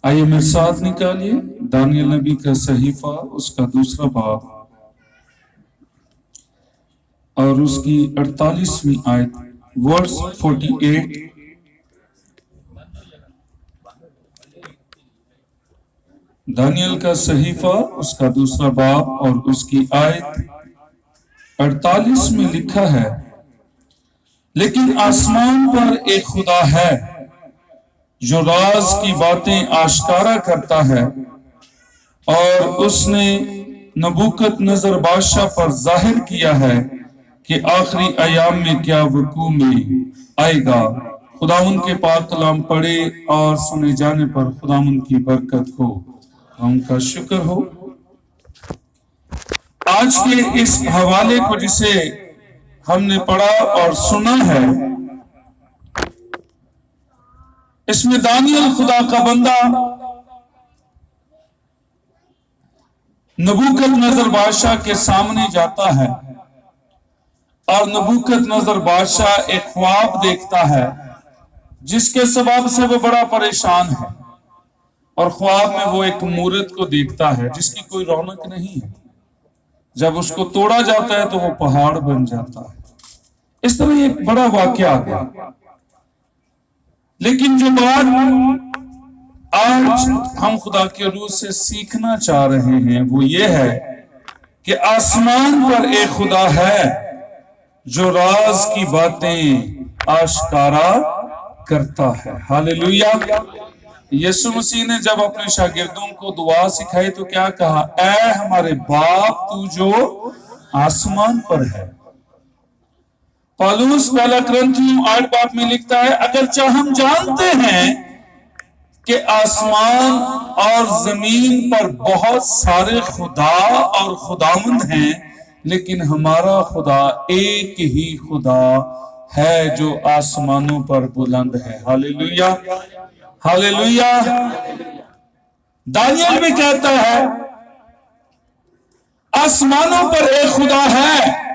آئیے میرے ساتھ نکالیے دانیل نبی کا صحیفہ اس کا دوسرا باب اور اس کی 48ویں آیت ورس 48۔ دانیل کا صحیفہ اس کا دوسرا باب اور اس کی آیت 48 میں لکھا ہے، لیکن آسمان پر ایک خدا ہے جو راز کی باتیں آشکارا کرتا ہے، اور اس نے نبوکت نظر بادشاہ پر ظاہر کیا ہے کہ آخری ایام میں کیا وقوع میں آئے گا۔ خداوند کے پاک کلام پڑھے اور سنے جانے پر خداوند کی برکت ہو، ان کا شکر ہو۔ آج کے اس حوالے کو جسے ہم نے پڑھا اور سنا ہے، اس میں دانیل خدا کا بندہ نبوکت نظر بادشاہ کے سامنے جاتا ہے، اور نبوکت نظر بادشاہ ایک خواب دیکھتا ہے جس کے سبب سے وہ بڑا پریشان ہے، اور خواب میں وہ ایک مورت کو دیکھتا ہے جس کی کوئی رونق نہیں ہے۔ جب اس کو توڑا جاتا ہے تو وہ پہاڑ بن جاتا ہے۔ اس طرح ایک بڑا واقعہ آ گیا۔ لیکن جو بات آج ہم خدا کے روح سے سیکھنا چاہ رہے ہیں وہ یہ ہے کہ آسمان پر ایک خدا ہے جو راز کی باتیں آشکارا کرتا ہے۔ ہاللیلویا۔ یسوع مسیح نے جب اپنے شاگردوں کو دعا سکھائی تو کیا کہا؟ اے ہمارے باپ تو جو آسمان پر ہے۔ پالوس پہلا کرنتھیوں 8 باب میں لکھتا ہے، اگرچہ ہم جانتے ہیں کہ آسمان اور زمین پر بہت سارے خدا اور خداوند ہیں، لیکن ہمارا خدا ایک ہی خدا ہے جو آسمانوں پر بلند ہے۔ ہاللیلویا، ہاللیلویا۔ دانیل بھی کہتا ہے آسمانوں پر ایک خدا ہے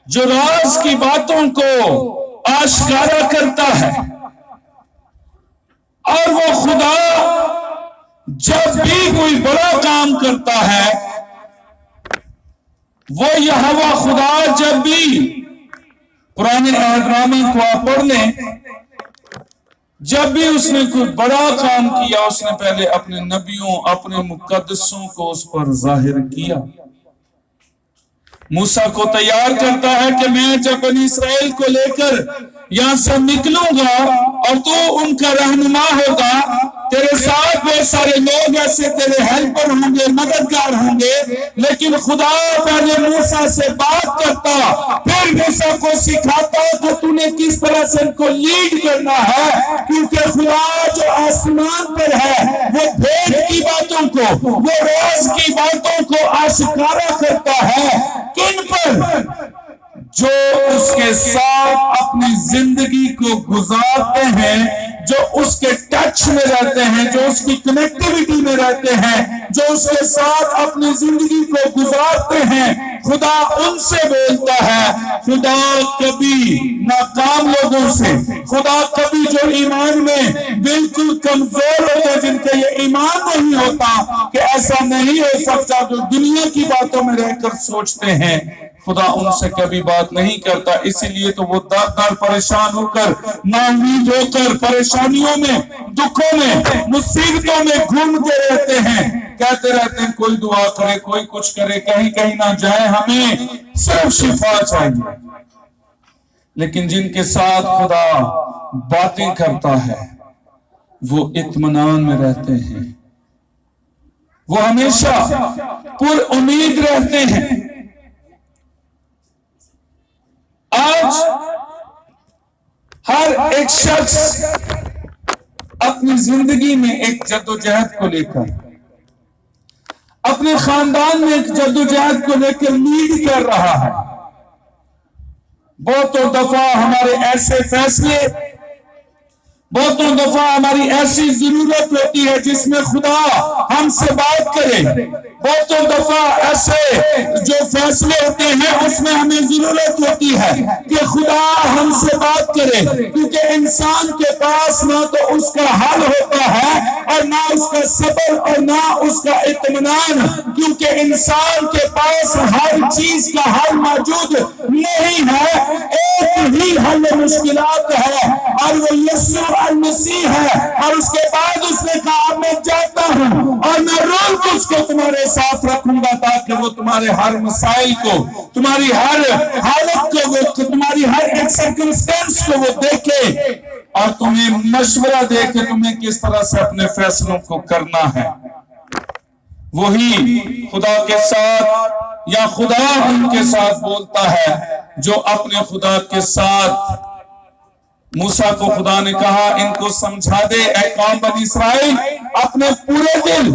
جو راز کی باتوں کو آشکارا کرتا ہے، اور وہ خدا جب بھی کوئی بڑا کام کرتا ہے، وہ یہوہ خدا جب بھی پرانے عہد نامے کو آپ پڑھ لیں، جب بھی اس نے کوئی بڑا کام کیا اس نے پہلے اپنے نبیوں اپنے مقدسوں کو اس پر ظاہر کیا۔ موسیٰ کو تیار کرتا ہے کہ میں جب بنی اسرائیل کو لے کر یہاں سے نکلوں گا اور تو ان کا رہنما ہوگا، تیرے ساتھ بہت سارے لوگ ایسے تیرے ہیلپر ہوں گے، مددگار ہوں گے، لیکن خدا پہلے موسیٰ سے بات کرتا، پھر موسیٰ کو سکھاتا کہ تو نے کس طرح سے ان کو لیڈ کرنا ہے، کیونکہ خدا جو آسمان پر ہے وہ بھید کی باتوں کو، وہ راز کی باتوں کو آشکارا کرتا ہے۔ کن پر؟ جو اس کے ساتھ اپنی زندگی کو گزارتے ہیں، جو اس کے ٹچ میں رہتے ہیں، جو اس کی کنیکٹیوٹی میں رہتے ہیں، جو اس کے ساتھ اپنی زندگی کو گزارتے ہیں، خدا ان سے بولتا ہے۔ خدا کبھی ناکام لوگوں سے، خدا کبھی جو ایمان میں بالکل کمزور ہوتے ہیں، جن کا یہ ایمان نہیں ہوتا کہ ایسا نہیں ہو سکتا، جو دنیا کی باتوں میں رہ کر سوچتے ہیں، خدا ان سے کبھی بات نہیں کرتا۔ اسی لیے تو وہ در در پریشان ہو کر، نا امید ہو کر، پریشانیوں میں، دکھوں میں، مصیبتوں میں گھومتے رہتے ہیں، کہتے رہتے ہیں کوئی دعا کرے، کوئی کچھ کرے، کہیں کہیں نہ جائے، ہمیں صرف شفا چاہیے۔ لیکن جن کے ساتھ خدا باتیں کرتا ہے وہ اطمینان میں رہتے ہیں، وہ ہمیشہ پر امید رہتے ہیں۔ آج ہر ایک شخص اپنی زندگی میں ایک جدوجہد کو لے کر، اپنے خاندان میں ایک جدوجہد کو لے کر لیڈ کر رہا ہے۔ بہت دفعہ ہمارے ایسے فیصلے بہتوں دفعہ ہماری ایسی ضرورت ہوتی ہے جس میں خدا ہم سے بات کرے. بہتوں دفعہ ایسے جو فیصلے ہوتے ہیں اس میں ہمیں ضرورت ہوتی ہے کہ خدا ہم سے بات کرے، کیونکہ انسان کے پاس نہ تو اس کا حل ہوتا ہے اور نہ اس کا صبر اور نہ اس کا اطمینان، کیونکہ انسان کے پاس ہر چیز کا حل موجود نہیں ہے. ایک ہی حل مشکلات ہے اور وہ یسوع المسیح ہے. اور اس کے بعد اس نے کہا میں جاتا ہوں اور میں روح القدس کو تمہارے ساتھ رکھوں گا تاکہ وہ تمہارے ہر مسائل کو، تمہاری ہر حالت کو، وہ تمہاری ہر ایک سرکمسٹنس کو وہ دیکھے اور تمہیں مشورہ دے کہ تمہیں کس طرح سے اپنے فیصلوں کو کرنا ہے. وہی خدا کے ساتھ یا خدا ان کے ساتھ بولتا ہے جو اپنے خدا کے ساتھ. موسیٰ کو خدا نے کہا ان کو سمجھا دے اے قوم بنی اسرائیل، اپنے پورے دل،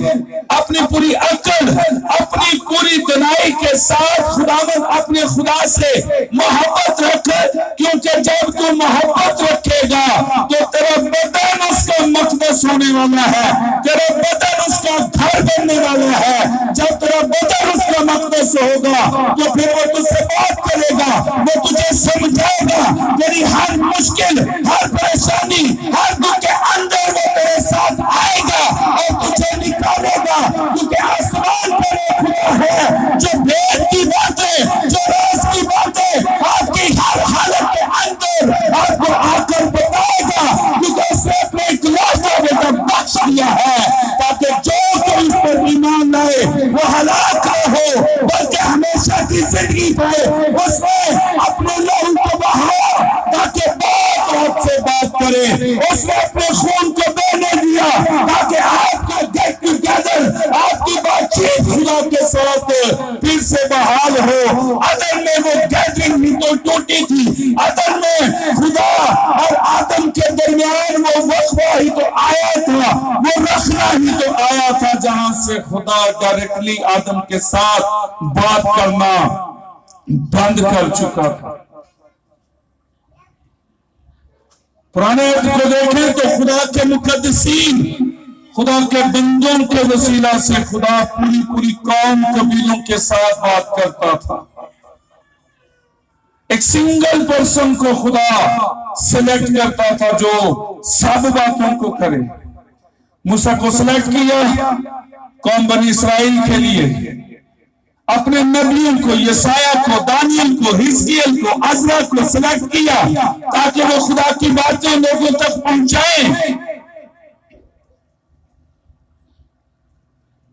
اپنی پوری عقل، اپنی پوری دنائی کے ساتھ خداوند اپنے خدا سے محبت رکھ، کیونکہ جب تو محبت رکھے گا تو تیرا بدن اس کا مقدس ہونے والا ہے، تیرا بدن اس کا گھر بننے والا ہے. جب تیرا بدن اس کا مقدس ہوگا تو پھر وہ تجھ سے بات کرے گا، وہ تجھے سمجھائے گا، تیری ہر مشکل، ہر پریشانی، ہر دکھ کے اندر وہ تیرے ساتھ آئے گا اور تجھے نکالے گا، کیونکہ آسمان پر ایک خدا ہے جو بھید کی باتیں، جو راز کی باتیں آپ کی ہر حالت کے اندر آپ کو آ کر بتائے گا، کیونکہ اس نے اپنے اکلوتا بیٹا بخش دیا ہے تاکہ جو کوئی اس پر ایمان لائے وہ ہلاک نہ ہو بلکہ ہمیشہ کی زندگی پائے. اس نے اپنے لہو کو بہایا تاکہ آپ سے بات کرے، اس نے اپنے خون کو بہنے دیا تاکہ آپ کا گیٹ ٹوگیدر، آپ کی بات چیت خدا کے ساتھ پھر سے بحال ہو. عدن میں وہ گیدرنگ ہی تو ٹوٹی تھی، عدن میں خدا اور آدم کے درمیان وہ وقفہ ہی تو آیا تھا، وہ رکھنا ہی تو آیا تھا جہاں سے خدا ڈائریکٹلی آدم کے ساتھ بات کرنا بند کر چکا تھا. پرانے عہد کو دیکھیں تو خدا کے مقدسین، خدا کے بندوں کے وسیلہ سے خدا پوری قوم قبیلوں کے ساتھ بات کرتا تھا. ایک سنگل پرسن کو خدا سلیکٹ کرتا تھا جو سب باتوں کو کرے. موسیٰ کو سلیکٹ کیا قوم بنی اسرائیل کے لیے، اپنے نبیوں کو، یسایہ کو، دانیل کو، حزقیل کو، عزرا کو سلیکٹ کیا تاکہ وہ خدا کی باتیں لوگوں تک پہنچائیں.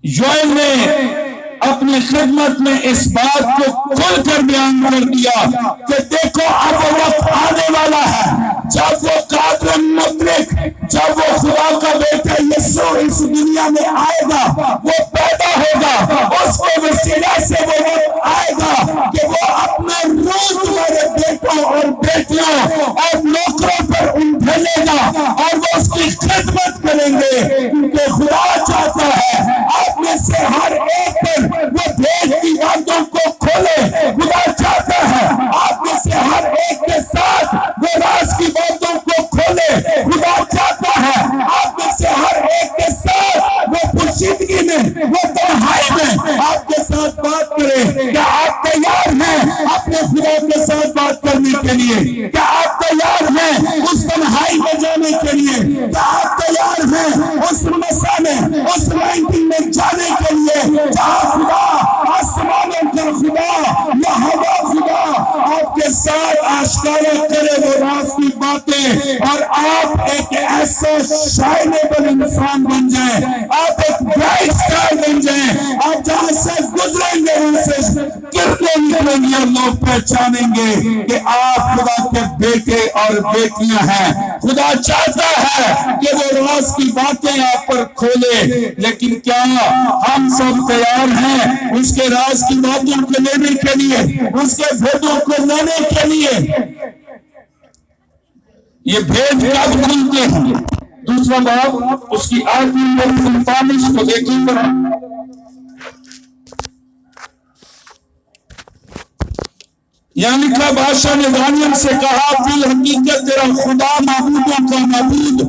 یوئیل نے اپنی خدمت میں اس بات کو کھل کر بیان کر دیا کہ دیکھو اب وقت آنے والا ہے جب وہ قادر مطلق، جب وہ خدا کا بیٹا یسوع اس دنیا میں آئے گا، وہ پیدا ہوگا، اس کے وسیلہ سے وہ وقت آئے گا کہ وہ اپنا روح تمہارے بیٹوں اور بیٹیوں اور نوکروں پر ڈھلے گا اور وہ اس کی خدمت کریں گے، کیونکہ خدا چاہتا ہے آپ میں سے ہر ایک پر وہ بھید کی باتوں کو کھولے. خدا چاہتا ہے آپ میں سے ہر ایک کے ساتھ وہ راز کی باتوں کو کھولے. خدا چاہتا ہے آپ میں سے ہر ایک کے ساتھ وہ پوشیدگی میں، وہ تنہائی میں آپ کے ساتھ بات کرے. کیا آپ تیار ہیں اپنے خدا کے ساتھ بات کرنے کے لیے؟ کیا آپ تیار ہیں اس تنہائی میں جانے کے لیے؟ کیا آپ تیار ہیں اس مسا میں، اس رینکنگ میں جانے کے لیے جہاں خدا آسمانوں کا خدا، یہوہ خدا آپ کے ساتھ آشکارا کرے وہ راز کی باتیں اور آپ ایک ایسا شائنیبل انسان بن جائیں، آپ ایک برائٹ سٹار بن جائیں. آپ جہاں سے گزریں گے وہاں سے کرنے نکلیں گے اور لوگ پہچانیں گے کہ آپ خدا کے بیٹے اور بیٹیاں ہیں. خدا چاہتا ہے کہ وہ راز کی باتیں آپ پر کھولے، لیکن کیا ہم سب تیار ہیں اس کے راز کی باتوں کو لینے کے لیے، اس کے بھیدوں کو لینے کے لیے؟ یہ بھید کب کھلتے ہیں؟ دوسرا باب اس کی آیت نمبر 45 کو دیکھیں گے. یہاں لکھا بادشاہ نے دانیل سے کہا فی الحقیقت تیرا خدا معبودوں کا معبود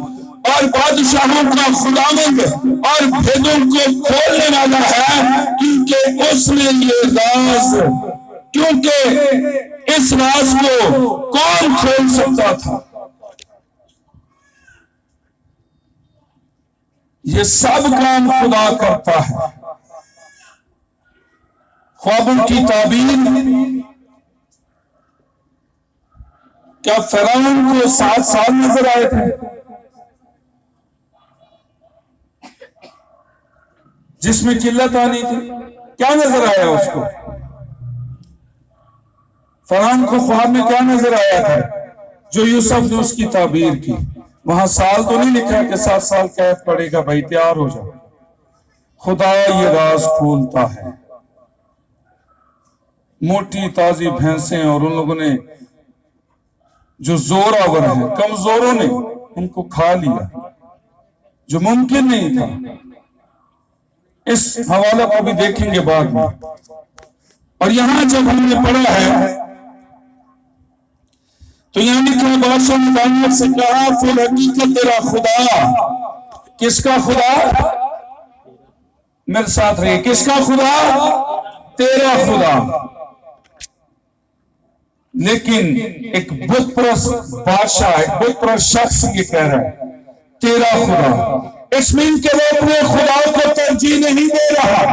اور بادشاہوں کا خداوند اور بھیدوں کو کھولنے والا ہے، کیونکہ اس نے یہ راز، کیونکہ اس راز کو کون کھول سکتا تھا؟ یہ سب کام خدا کرتا ہے۔ خوابوں کی تعبیر، کیا فرعون کو 7 سال نظر آئے تھے جس میں قلت آنی تھی؟ کیا نظر آیا اس کو؟ فرعون کو خواب میں کیا نظر آیا تھا جو یوسف نے اس کی تعبیر کی؟ وہاں سال تو نہیں لکھا کہ 7 سال قید پڑے گا، بھائی تیار ہو جاؤ۔ خدا یہ راز کھولتا ہے۔ موٹی تازی بھینسیں اور ان لوگوں نے جو زور آور ہیں، کمزوروں نے ان کو کھا لیا جو ممکن نہیں تھا۔ اس حوالہ کو بھی دیکھیں گے بعد میں۔ اور یہاں جب ہم نے پڑھا ہے تو یہاں لکھا بادشاہ نے دانیل سے کہا فی الحقیقت تیرا خدا، کس کا خدا؟ میرے ساتھ رہیے، کس کا خدا؟ تیرا خدا۔ لیکن ایک بت پرست بادشاہ، ایک بت پرست شخص یہ کہہ رہا ہے تیرا خدا، اس مین کہ وہ اپنے خدا کو ترجیح نہیں دے رہا۔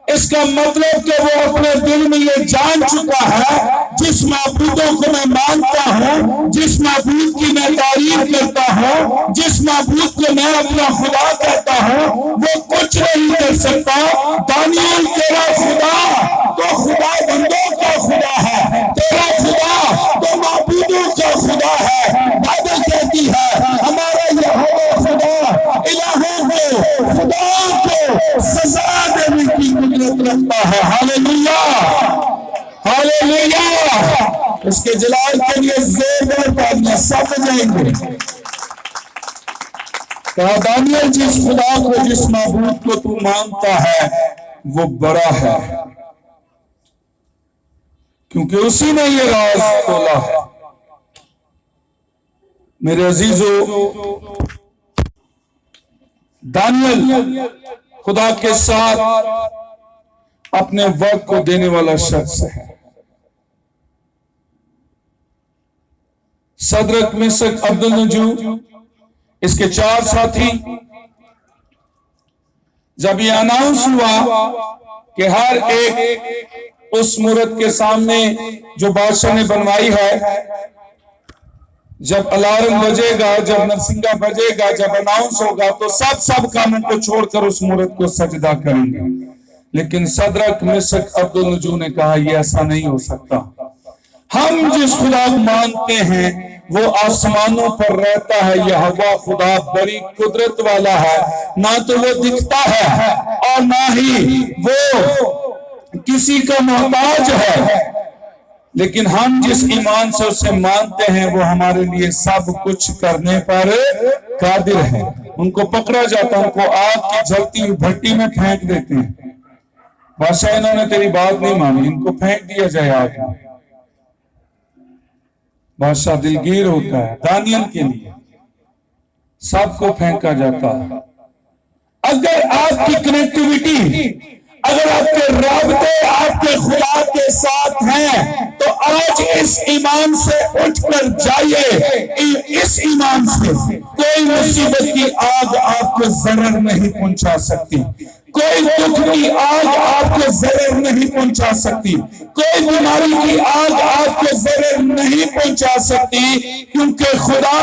اس کا مطلب کہ وہ اپنے دل میں یہ جان چکا ہے جس معبودوں کو میں مانتا ہوں، جس معبود کی میں تعریف کرتا ہوں، جس معبود کو میں اپنا خدا کہتا ہوں، وہ کچھ نہیں کر سکتا۔ دانیال تیرا خدا تو خدا بندوں کا خدا ہے، تیرا خدا تو معبودوں کا خدا ہے۔ بائبل کہتی ہے ہمارا یہوہ خدا الہوں کو، خدا کو سزا دینے کی قدرت رکھتا ہے۔ ہاللیلویا، ہاللیلویا۔ اس کے جلال کے لیے زور پڑھنا سب جائیں گے۔ کہا دانیال جس خدا کو، جس معبود کو تو مانتا ہے وہ بڑا ہے، کیونکہ اسی نے یہ راز کھولا ہے۔ میرے عزیزو، دانیال خدا کے ساتھ اپنے وقت کو دینے والا شخص ہے۔ صدرک، میشک، عبدالنجو، اس کے 4 ساتھی، جب یہ اناؤنس ہوا کہ ہر ایک اس مورت کے سامنے جو بادشاہ نے بنوائی ہے، جب الارم بجے گا، جب نرسنگا بجے گا، جب اناؤنس ہوگا تو سب کاموں کو چھوڑ کر اس مورت کو سجدہ کریں گے۔ لیکن صدرک، میشک، عبدالنجو نے کہا یہ ایسا نہیں ہو سکتا۔ ہم جس خدا کو مانتے ہیں وہ آسمانوں پر رہتا ہے، یہوہ خدا بڑی قدرت والا ہے، نہ تو وہ دکھتا ہے اور نہ ہی وہ کسی کا محتاج ہے، لیکن ہم جس ایمان سے اسے مانتے ہیں وہ ہمارے لیے سب کچھ کرنے پر قادر ہے۔ ان کو پکڑا جاتا، ان کو آگ کی جلتی ہوئی بھٹی میں پھینک دیتے ہیں۔ بادشاہ انہوں نے تیری بات نہیں مانی، ان کو پھینک دیا جائے آگ میں۔ بادشاہ دلگیر ہوتا ہے۔ دانیال کے لیے سب کو پھینکا جاتا ہے۔ اگر آپ کی کنیکٹیویٹی، اگر آپ کے رابطے آپ کے خدا کے ساتھ ہیں تو آج اس ایمان سے اٹھ کر جائیے، اس ایمان سے کوئی مصیبت کی آگ آپ کو ضرر نہیں پہنچا سکتی، کوئی دکھ کی آگ آپ کو ضرر نہیں پہنچا سکتی، کوئی بیماری کی آگ آپ کو ضرر نہیں پہنچا سکتی، کیونکہ خدا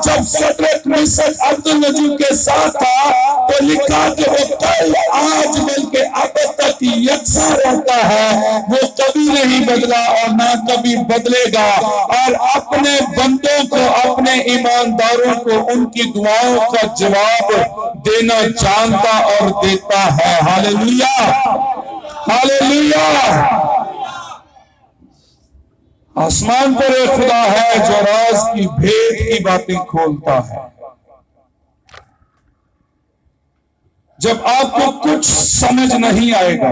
جب صدرک، میشک، عبدالنجو کے ساتھ تھا تو لکھا کہ وہ کل، آج، بلکہ اب تک یکساں رہتا ہے، وہ کبھی نہیں بدلا اور نہ کبھی بدلے گا، اور اپنے بندوں کو، اپنے ایمانداروں کو ان کی دعاؤں کا جواب دینا جانتا اور دیتا ہے۔ ہاللیلویا، ہاللیلویا۔ آسمان پر ایک خدا ہے جو راز کی بھید کی باتیں کھولتا ہے۔ جب آپ کو کچھ سمجھ نہیں آئے گا،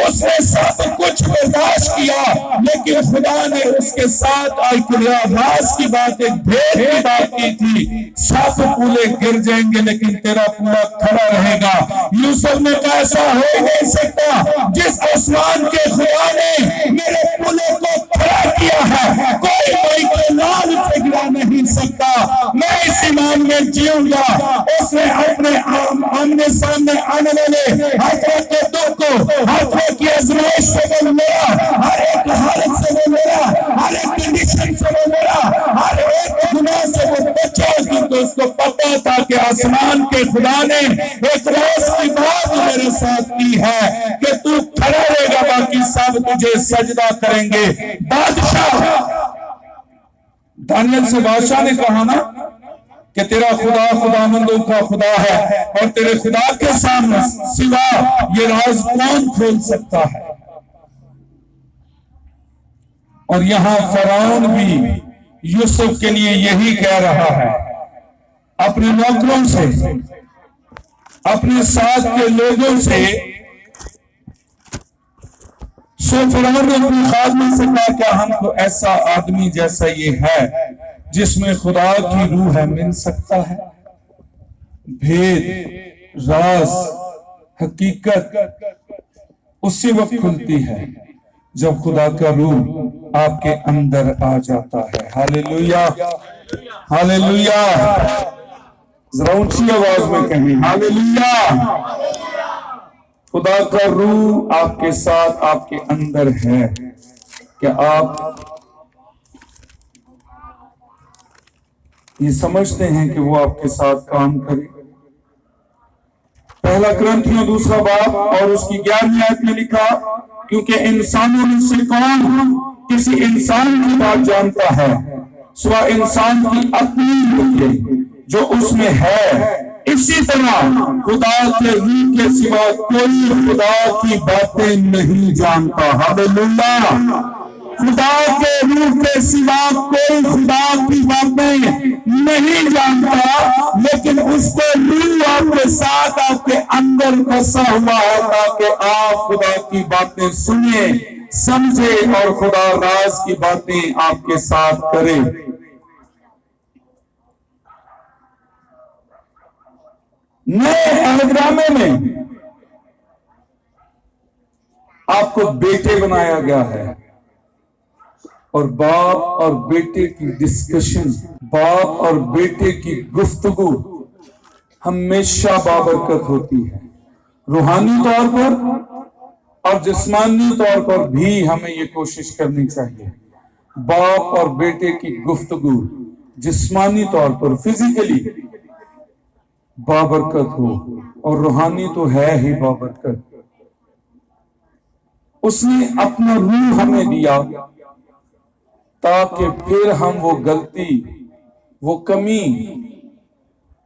اس نے سب کچھ برداشت کیا، لیکن خدا نے اس کے ساتھ ایک راز کی بات، ایک بھید کی بات کی تھی، سب پولے گر جائیں گے لیکن تیرا پورا کھڑا رہے گا۔ یوسف نے کہا ایسا ہو نہیں سکتا، جس آسمان کے خدا نے میرے پولے کو کھڑا کیا ہے، کوئی کے لال سے گرا نہیں سکتا، میں اس ایمان میں جیوں گا۔ اس نے اپنے آمنے سامنے آنے والے ہر طرح کے دکھ کو، ہر طرح کی آزمائش سے وہ لڑا، ہر ایک حالت سے وہ لڑا، ہر ایک کنڈیشن سے وہ لڑا، ہر ایک گناہ سے وہ بچا، کیونکہ اس کو پتا تھا کہ آسمان کے خدا نے ایک راز کی بات میرے ساتھ کی ہے کہ تو کھڑا رہے گا، باقی سب تجھے سجدہ کریں گے۔ بادشاہ دانیل سے بادشاہ نے کہا نا کہ تیرا خدا خداوندوں کا خدا ہے، اور تیرے خدا کے سامنے سوا یہ راز کون کھول سکتا ہے؟ اور یہاں فرعون بھی یوسف کے لیے یہی کہہ رہا ہے، اپنے نوکروں سے، اپنے ساتھ کے لوگوں سے۔ سو فرعون نے اپنے خادموں سے کہا کہ ہم کو ایسا آدمی جیسا یہ ہے جس میں خدا کی روح ہے مل سکتا ہے؟ بھید، راز، حقیقت اسی وقت کھلتی ہے جب خدا کا روح آپ کے اندر آ جاتا ہے۔ ہاللیلویہ، ہاللیلویہ، ذرا اونچی آواز میں کہیں ہاللیلویہ۔ خدا کا روح آپ کے ساتھ، آپ کے اندر ہے کہ آپ یہ سمجھتے ہیں کہ وہ آپ کے ساتھ کام کرے۔ پہلا کرنتھیوں 2 باب اور اس کی 11ویں آیت میں لکھا، کیونکہ انسانوں میں سے کون کسی انسان کی بات جانتا ہے سوا انسان کی اپنی روح جو اس میں ہے، اسی طرح خدا کے روح کے سوا کوئی خدا کی باتیں نہیں جانتا۔ ہاللیلویہ، خدا کے روح کے سوا کوئی خدا کی باتیں نہیں جانتا، لیکن اس کو روح آپ کے ساتھ، آپ کے اندر بسا ہوا ہے تاکہ آپ خدا کی باتیں سنیں، سمجھیں اور خدا راز کی باتیں آپ کے ساتھ کرے۔ نئے عہد نامے میں آپ کو بیٹے بنایا گیا ہے، اور باپ اور بیٹے کی ڈسکشن، باپ اور بیٹے کی گفتگو ہمیشہ بابرکت ہوتی ہے۔ روحانی طور پر اور جسمانی طور پر بھی ہمیں یہ کوشش کرنی چاہیے، باپ اور بیٹے کی گفتگو جسمانی طور پر فزیکلی بابرکت ہو، اور روحانی تو ہے ہی بابرکت۔ اس نے اپنا روح ہمیں دیا تاکہ پھر ہم وہ غلطی، وہ کمی،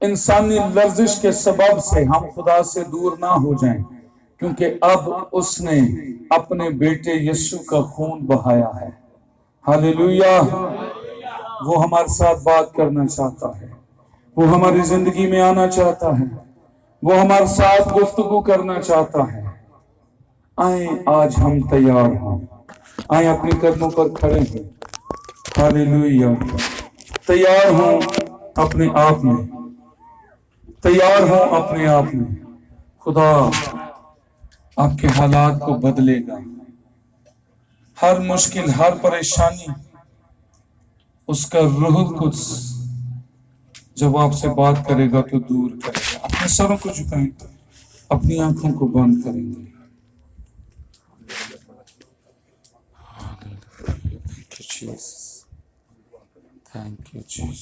انسانی لرزش کے سبب سے ہم خدا سے دور نہ ہو جائیں، کیونکہ اب اس نے اپنے بیٹے یسوع کا خون بہایا ہے۔ ہاللیلویہ، وہ ہمارے ساتھ بات کرنا چاہتا ہے، وہ ہماری زندگی میں آنا چاہتا ہے، وہ ہمارے ساتھ گفتگو کرنا چاہتا ہے۔ آئیں آج ہم تیار ہوں، آئیں اپنے قدموں پر کھڑے ہیں۔ ہاللیلویہ، تیار ہوں اپنے آپ میں، تیار ہوں اپنے آپ میں۔ خدا آپ کے حالات کو بدلے گا، ہر مشکل، ہر پریشانی اس کا روح القدس جب آپ سے بات کرے گا تو دور کرے گا۔ اپنے سروں کو جھکائیں، اپنی آنکھوں کو بند کریں گے۔ Thank you, Jesus. Thank you, Jesus.